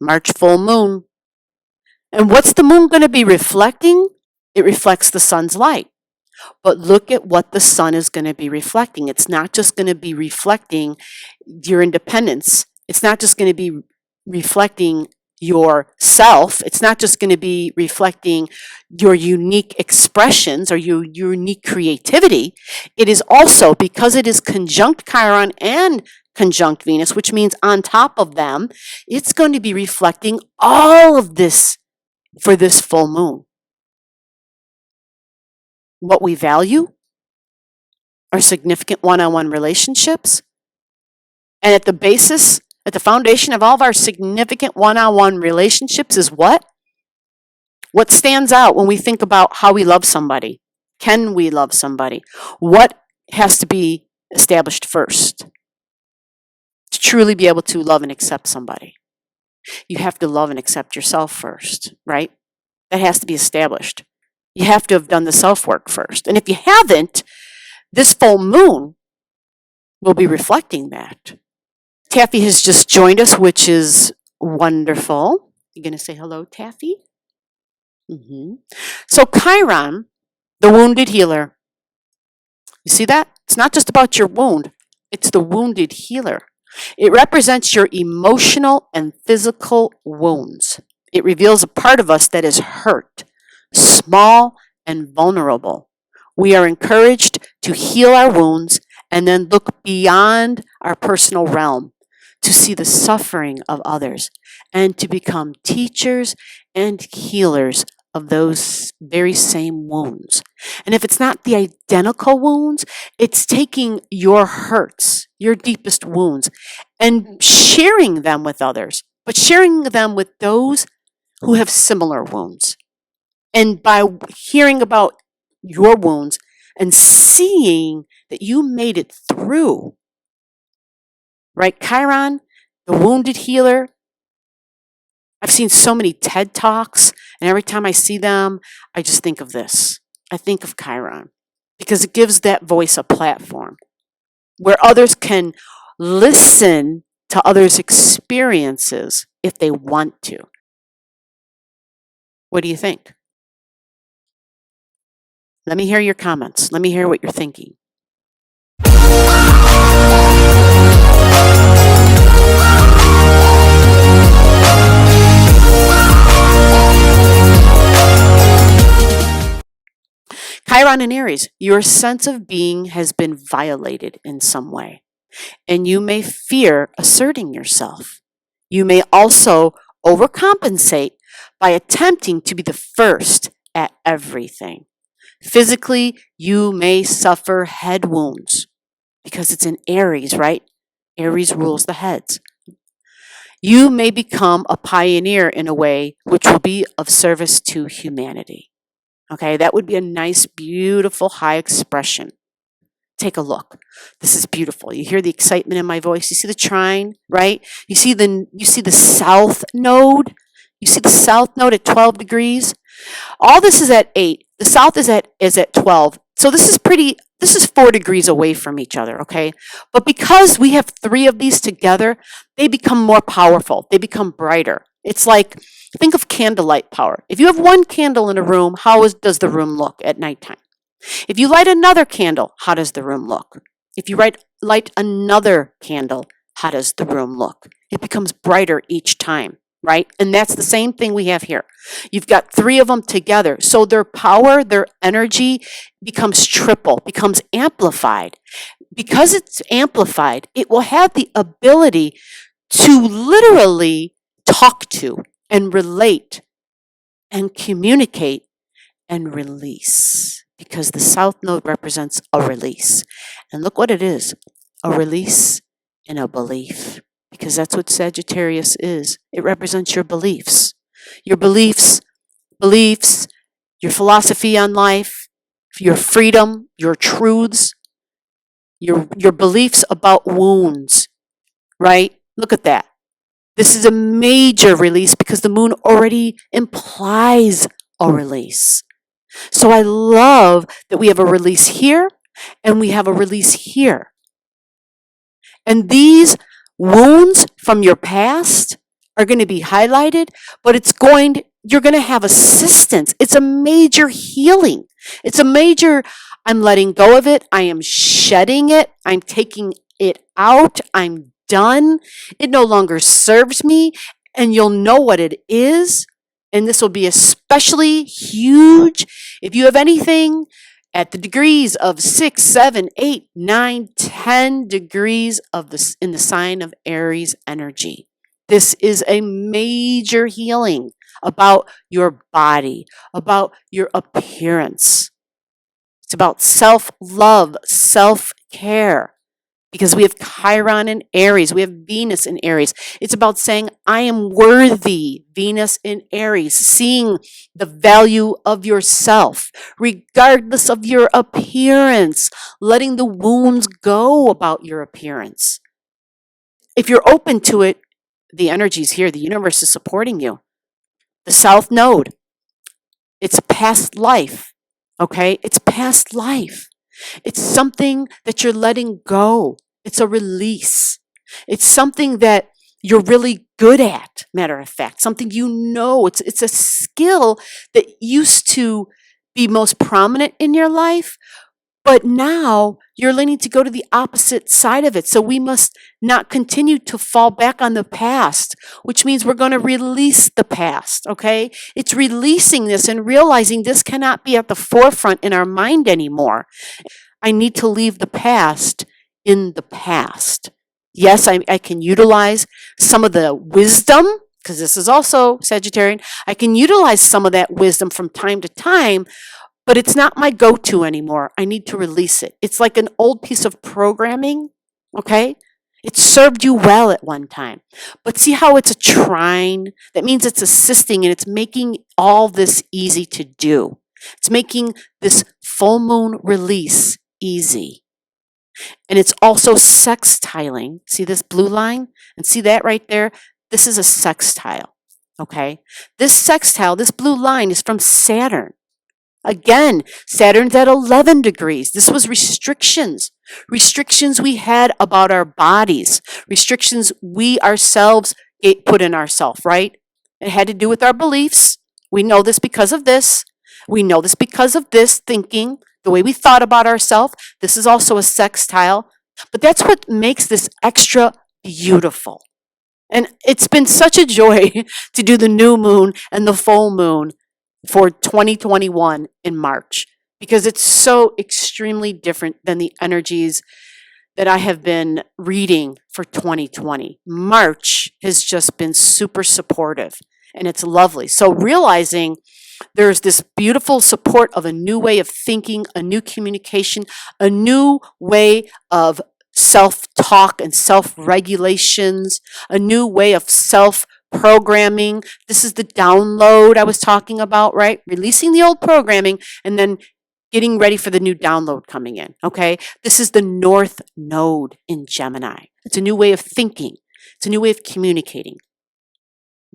March full moon. And what's the moon going to be reflecting? It reflects the sun's light. But look at what the sun is going to be reflecting. It's not just going to be reflecting your independence. It's not just going to be reflecting yourself. It's not just going to be reflecting your unique expressions or your unique creativity. It is also, because it is conjunct Chiron and conjunct Venus, which means on top of them, it's going to be reflecting all of this for this full moon. What we value, our significant one-on-one relationships, and at the basis, at the foundation of all of our significant one-on-one relationships is what? What stands out when we think about how we love somebody? Can we love somebody? What has to be established first to truly be able to love and accept somebody? You have to love and accept yourself first, right? That has to be established. You have to have done the self-work first. And if you haven't, this full moon will be reflecting that. Taffy has just joined us, which is wonderful. You going to say hello, Taffy? So Chiron, the wounded healer. You see that? It's not just about your wound. It's the wounded healer. It represents your emotional and physical wounds. It reveals a part of us that is hurt, small, and vulnerable. We are encouraged to heal our wounds and then look beyond our personal realm to see the suffering of others and to become teachers and healers of those very same wounds. And if it's not the identical wounds, it's taking your hurts, your deepest wounds, and sharing them with others, but sharing them with those who have similar wounds. And by hearing about your wounds and seeing that you made it through, right? Chiron, the wounded healer. I've seen so many TED Talks, and every time I see them, I just think of this. I think of Chiron because it gives that voice a platform where others can listen to others' experiences if they want to. What do you think? Let me hear your comments. Let me hear what you're thinking. Chiron and Aries, your sense of being has been violated in some way, and you may fear asserting yourself. You may also overcompensate by attempting to be the first at everything. Physically, you may suffer head wounds because it's in Aries, right? Aries rules the heads. You may become a pioneer in a way which will be of service to humanity. Okay, that would be a nice, beautiful, high expression. Take a look. This is beautiful. You hear the excitement in my voice. You see the trine, right? You see the south node. You see the south node at 12 degrees. All this is at 8. The south is at 12. So this is 4 degrees away from each other, okay? But because we have 3 of these together, they become more powerful. They become brighter. It's like, think of candlelight power. If you have one candle in a room, how does the room look at nighttime? If you light another candle, how does the room look? If you light another candle, how does the room look? It becomes brighter each time, right? And that's the same thing we have here. You've got 3 of them together. So their power, their energy becomes triple, becomes amplified. Because it's amplified, it will have the ability to literally talk to and relate and communicate and release, because the south node represents a release. And look what it is, a release and a belief, because that's what Sagittarius is. It represents your beliefs, your philosophy on life, your freedom, your truths, your beliefs about wounds, right? Look at that. This is a major release because the moon already implies a release. So I love that we have a release here and we have a release here. And these wounds from your past are going to be highlighted, but you're going to have assistance. It's a major healing. It's a major, I'm letting go of it. I am shedding it. I'm taking it out. I'm done. It no longer serves me. And you'll know what it is. And this will be especially huge if you have anything at the degrees of 6, 7, 8, 9, 10 degrees of this in the sign of Aries energy. This is a major healing about your body, about your appearance. It's about self-love, self-care. Because we have Chiron in Aries, we have Venus in Aries. It's about saying, I am worthy, Venus in Aries, seeing the value of yourself, regardless of your appearance, letting the wounds go about your appearance. If you're open to it, the energy's here, the universe is supporting you. The South Node, it's past life, okay? It's past life. It's something that you're letting go. It's a release. It's something that you're really good at, matter of fact, something you know. It's a skill that used to be most prominent in your life, but now you're learning to go to the opposite side of it. So we must not continue to fall back on the past, which means we're going to release the past, okay? It's releasing this and realizing this cannot be at the forefront in our mind anymore. I need to leave the past in the past. Yes, I can utilize some of the wisdom, because this is also Sagittarian. I can utilize some of that wisdom from time to time, but it's not my go-to anymore. I need to release it. It's like an old piece of programming, okay? It served you well at one time. But see how it's a trine? That means it's assisting and it's making all this easy to do. It's making this full moon release easy. And it's also sextiling. See this blue line? And see that right there? This is a sextile, okay? This sextile, this blue line is from Saturn. Again, Saturn's at 11 degrees. This was restrictions. Restrictions we had about our bodies. Restrictions we ourselves put in ourselves, right? It had to do with our beliefs. We know this because of this. We know this because of this thinking, the way we thought about ourselves. This is also a sextile. But that's what makes this extra beautiful. And it's been such a joy to do the new moon and the full moon for 2021 in March, because it's so extremely different than the energies that I have been reading for 2020. March has just been super supportive and it's lovely. So realizing there's this beautiful support of a new way of thinking, a new communication, a new way of self-talk and self-regulations, a new way of self-programming. This is the download I was talking about, right? Releasing the old programming and then getting ready for the new download coming in, okay? This is the North Node in Gemini. It's a new way of thinking. It's a new way of communicating.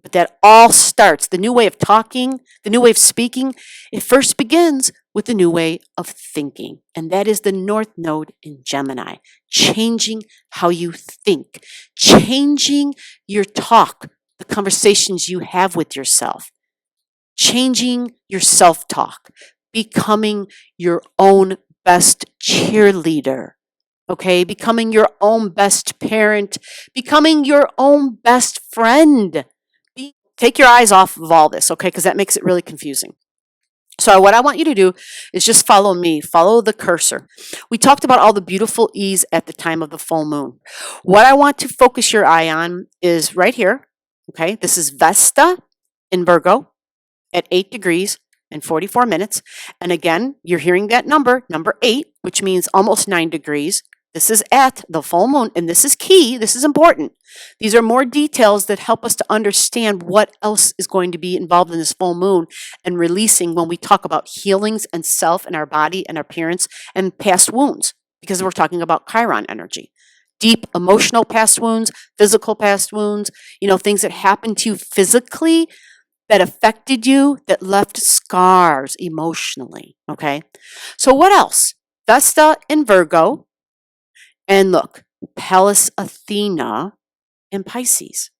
But that all starts, the new way of talking, the new way of speaking, it first begins with the new way of thinking. And that is the North Node in Gemini. Changing how you think. Changing your talk, the conversations you have with yourself. Changing your self-talk. Becoming your own best cheerleader. Okay? Becoming your own best parent. Becoming your own best friend. Take your eyes off of all this, okay? Because that makes it really confusing. So what I want you to do is just follow me, follow the cursor. We talked about all the beautiful E's at the time of the full moon. What I want to focus your eye on is right here, okay? This is Vesta in Virgo at 8 degrees and 44 minutes. And again, you're hearing that number 8, which means almost 9 degrees. This is at the full moon, and this is key. This is important. These are more details that help us to understand what else is going to be involved in this full moon and releasing when we talk about healings and self and our body and our appearance and past wounds, because we're talking about Chiron energy. Deep emotional past wounds, physical past wounds, things that happened to you physically that affected you, that left scars emotionally, okay? So what else? Vesta in Virgo. And look, Pallas Athena in Pisces.